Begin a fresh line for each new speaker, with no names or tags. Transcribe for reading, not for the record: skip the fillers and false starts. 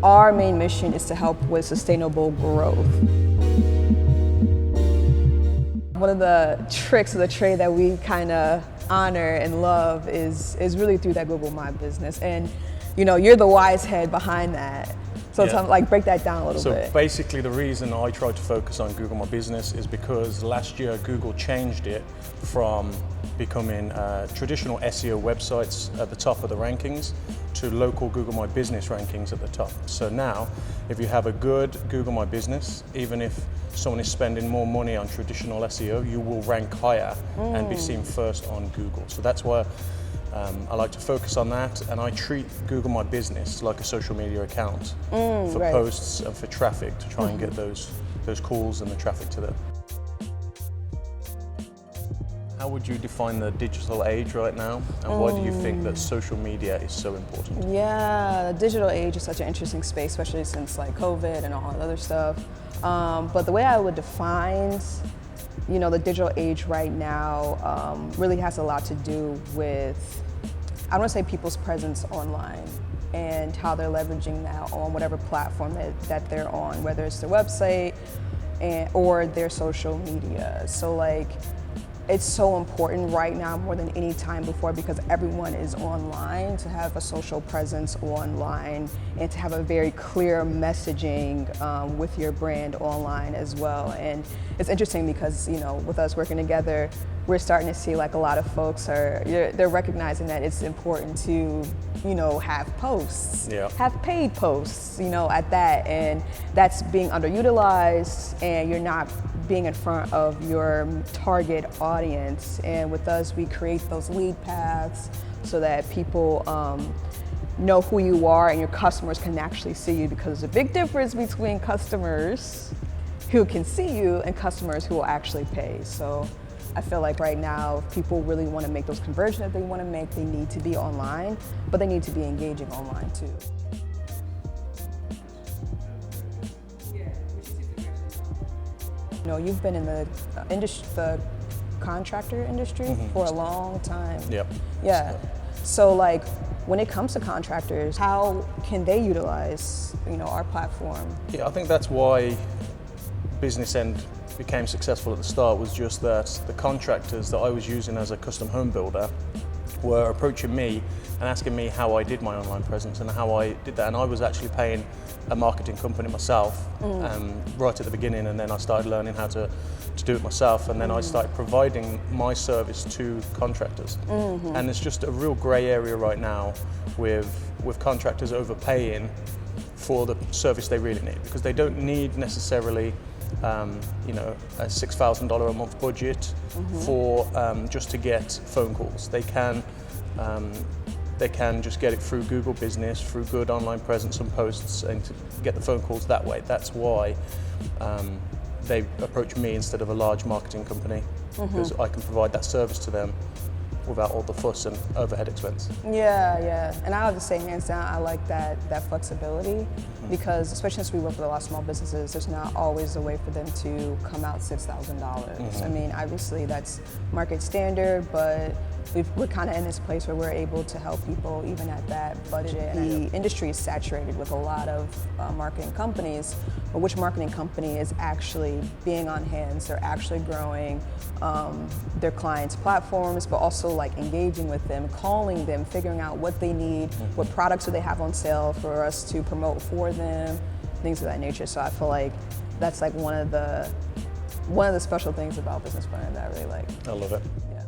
our main mission is to help with sustainable growth. One of the tricks of the trade that we kind of honor and love is really through that Google My Business. And you're the wise head behind that. So break that down a little bit.
So basically the reason I tried to focus on Google My Business is because last year Google changed it from becoming traditional SEO websites at the top of the rankings to local Google My Business rankings at the top. So now, if you have a good Google My Business, even if someone is spending more money on traditional SEO, you will rank higher and be seen first on Google. So that's why I like to focus on that, and I treat Google My Business like a social media account for posts and for traffic to try and get those calls and the traffic to them. How would you define the digital age right now, and why do you think that social media is so important?
Yeah, the digital age is such an interesting space, especially since COVID and all that other stuff. But the way I would define the digital age right now really has a lot to do with, I don't want to say people's presence online and how they're leveraging that on whatever platform that they're on, whether it's their website or their social media. So it's so important right now more than any time before, because everyone is online, to have a social presence online and to have a very clear messaging with your brand online as well. And it's interesting because with us working together, we're starting to see a lot of folks they're recognizing that it's important to have posts, have paid posts, at that, and that's being underutilized, and you're not being in front of your target audience. And with us, we create those lead paths so that people know who you are and your customers can actually see you, because there's a big difference between customers who can see you and customers who will actually pay. So I feel like right now, if people really want to make those conversions that they want to make, they need to be online, but they need to be engaging online too. You've been in the contractor industry for a long time.
Yep.
Yeah. So when it comes to contractors, how can they utilize our platform?
Yeah, I think that's why Business End became successful at the start, was just that the contractors that I was using as a custom home builder were approaching me and asking me how I did my online presence and how I did that. And I was actually paying a marketing company myself right at the beginning, and then I started learning how to do it myself, and then I started providing my service to contractors. And there's just a real grey area right now with contractors overpaying for the service they really need, because they don't need necessarily a $6,000 a month budget for just to get phone calls. They can just get it through Google Business, through good online presence and posts, and to get the phone calls that way. That's why they approach me instead of a large marketing company, because I can provide that service to them without all the fuss and overhead expense.
Yeah. And I would just say, hands down, I like that flexibility, because especially since we work with a lot of small businesses, there's not always a way for them to come out $6,000. I mean, obviously that's market standard, but we're kind of in this place where we're able to help people even at that budget. And the industry is saturated with a lot of marketing companies, but which marketing company is actually being on hands? They're actually growing their clients' platforms, but also engaging with them, calling them, figuring out what they need, what products do they have on sale for us to promote for them, things of that nature. So I feel like that's one of the special things about Business Brand that I really like.
I love it.
Yeah.